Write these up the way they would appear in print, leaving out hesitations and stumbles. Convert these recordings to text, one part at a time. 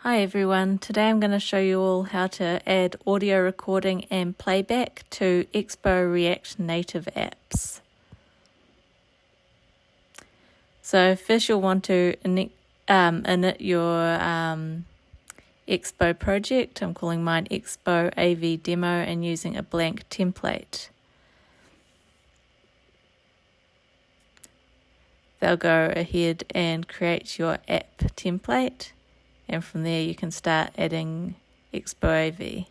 Hi everyone, today I'm going to show you all how to add audio recording and playback to Expo React Native apps. So first you'll want to init your Expo project. I'm calling mine expo-av demo and using a blank template. They'll go ahead and create your app template. And from there you can start adding expo-av.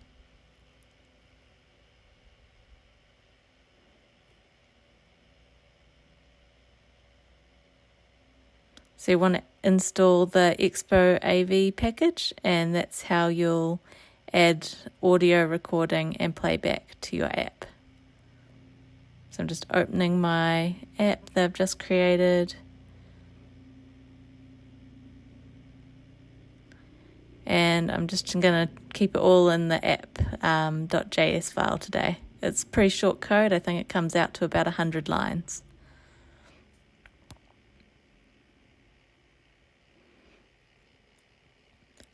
So you want to install the expo-av package, and that's how you'll add audio recording and playback to your app. So I'm just opening my app that I've just created. And I'm just going to keep it all in the app.js file today. It's pretty short code. I think it comes out to about 100 lines.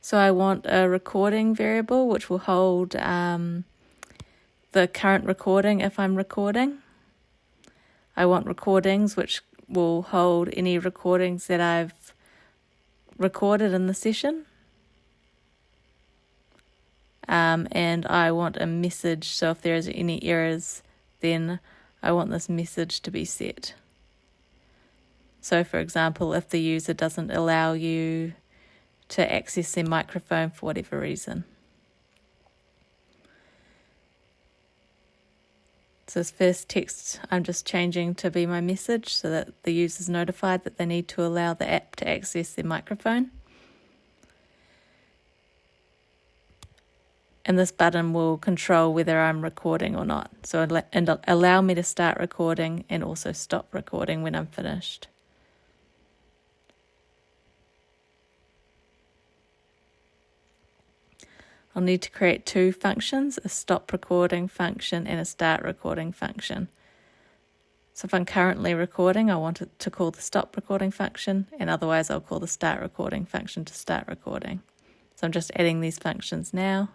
So I want a recording variable which will hold the current recording if I'm recording. I want recordings which will hold any recordings that I've recorded in the session. And I want a message, so if there's any errors, then I want this message to be set. So for example, if the user doesn't allow you to access their microphone for whatever reason. So this first text I'm just changing to be my message so that the user's notified that they need to allow the app to access their microphone. And this button will control whether I'm recording or not. So it'll allow me to start recording and also stop recording when I'm finished. I'll need to create two functions, a stop recording function and a start recording function. So if I'm currently recording, I want it to call the stop recording function, and otherwise I'll call the start recording function to start recording. So I'm just adding these functions now.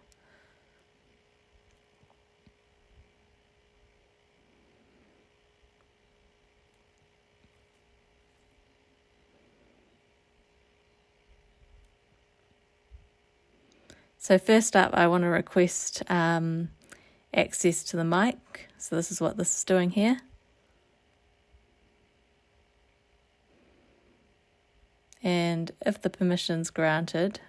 So first up, I want to request access to the mic. So this is what this is doing here. And if the permission's granted,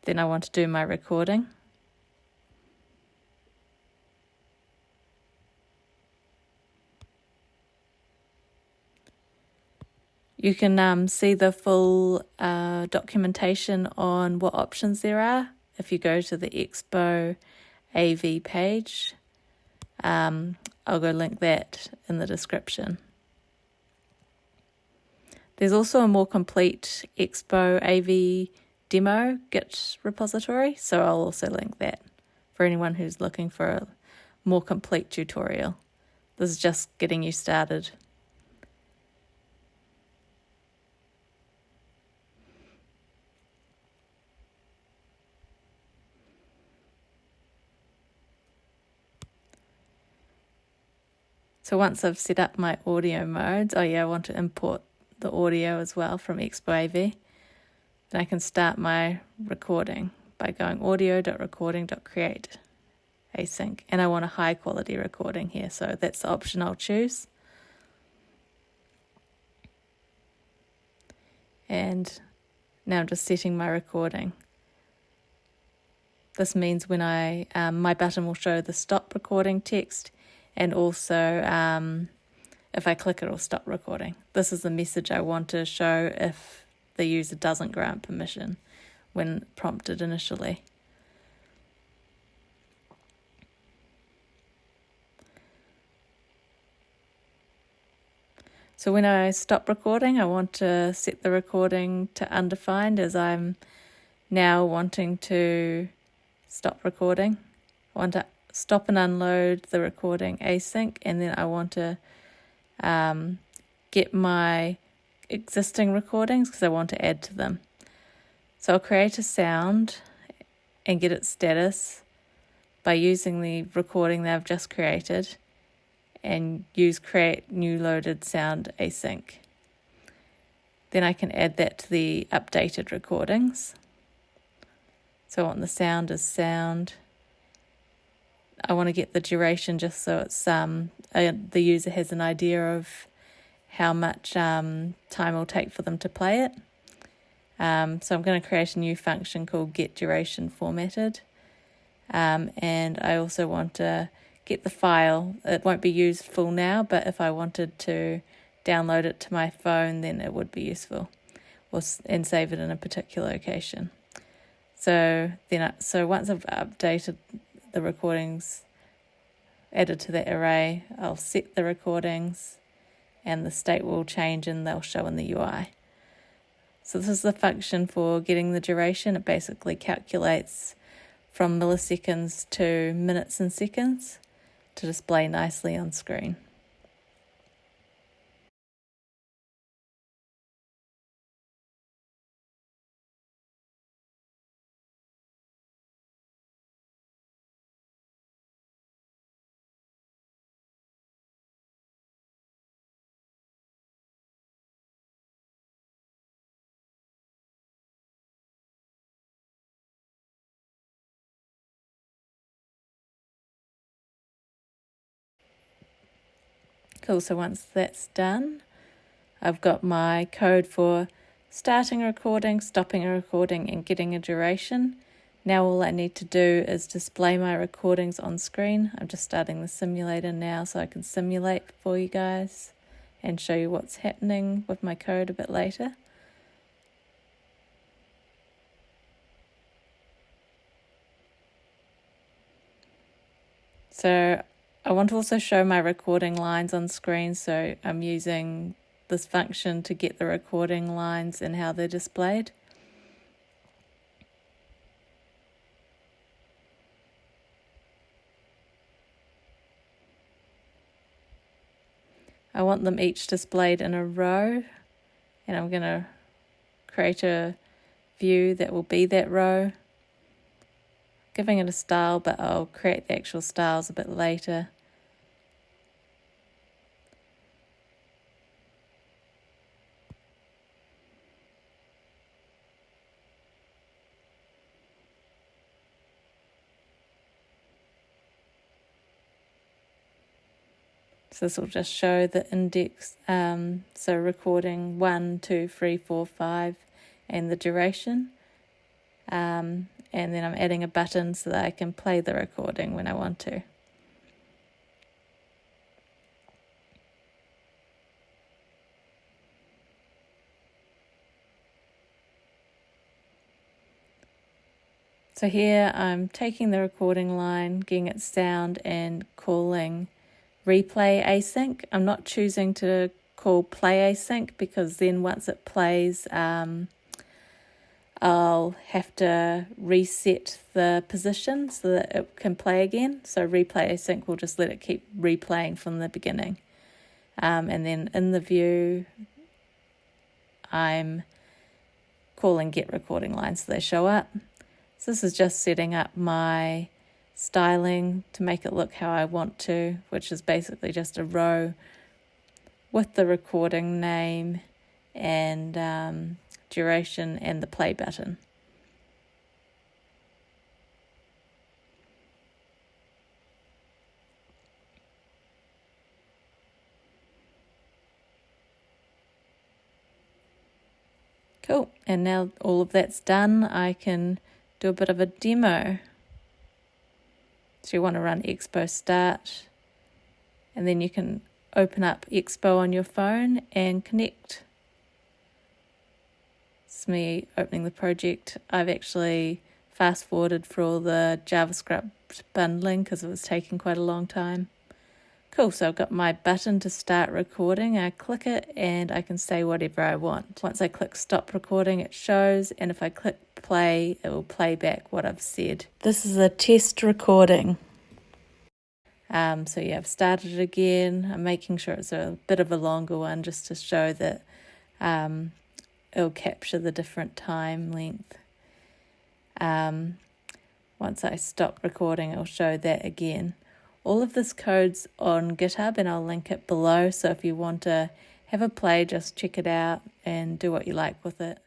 then I want to do my recording. You can see the full documentation on what options there are if you go to the Expo AV page. I'll go link that in the description. There's also a more complete Expo AV demo Git repository, so I'll also link that for anyone who's looking for a more complete tutorial. This is just getting you started. So once I've set up my audio modes, I want to import the audio as well from Expo AV. Then I can start my recording by going audio.recording.create async. And I want a high quality recording here, so that's the option I'll choose. And now I'm just setting my recording. This means when my button will show the stop recording text, and also if I click it, it'll stop recording. This is the message I want to show if the user doesn't grant permission when prompted initially. So when I stop recording, I want to set the recording to undefined, as I'm now wanting to stop recording. I want to stop and unload the recording async, and then I want to get my existing recordings because I want to add to them. So I'll create a sound and get its status by using the recording that I've just created and use create new loaded sound async. Then I can add that to the updated recordings. So I want the sound as sound. I want to get the duration just so it's the user has an idea of how much time it'll take for them to play it. So I'm going to create a new function called get duration formatted. And I also want to get the file. It won't be used full now, but if I wanted to download it to my phone, then it would be useful, and save it in a particular location. So once I've updated the recordings added to that array, I'll set the recordings, and the state will change and they'll show in the UI. So this is the function for getting the duration. It basically calculates from milliseconds to minutes and seconds to display nicely on screen. Cool, so once that's done, I've got my code for starting a recording, stopping a recording, and getting a duration. Now all I need to do is display my recordings on screen. I'm just starting the simulator now so I can simulate for you guys and show you what's happening with my code a bit later. So I want to also show my recording lines on screen, so I'm using this function to get the recording lines and how they're displayed. I want them each displayed in a row, and I'm going to create a view that will be that row, giving it a style, but I'll create the actual styles a bit later. So this will just show the index, so recording 1, 2, 3, 4, 5, and the duration. And then I'm adding a button so that I can play the recording when I want to. So here I'm taking the recording line, getting its sound, and calling replay async. I'm not choosing to call play async because then once it plays, I'll have to reset the position so that it can play again. So replay async will just let it keep replaying from the beginning. And then in the view, I'm calling get recording lines so they show up. So this is just setting up my styling to make it look how I want to, which is basically just a row with the recording name and duration and the play button. Cool, and now all of that's done, I can do a bit of a demo. So you want to run Expo Start, and then you can open up Expo on your phone and connect. It's me opening the project. I've actually fast forwarded for all the JavaScript bundling because it was taking quite a long time. Cool, so I've got my button to start recording. I click it and I can say whatever I want. Once I click stop recording, it shows, and if I click play, it will play back what I've said. This is a test recording. So yeah, I've started it again. I'm making sure it's a bit of a longer one just to show that it'll capture the different time length. Once I stop recording, it'll show that again. All of this code's on GitHub, and I'll link it below, so if you want to have a play, just check it out and do what you like with it.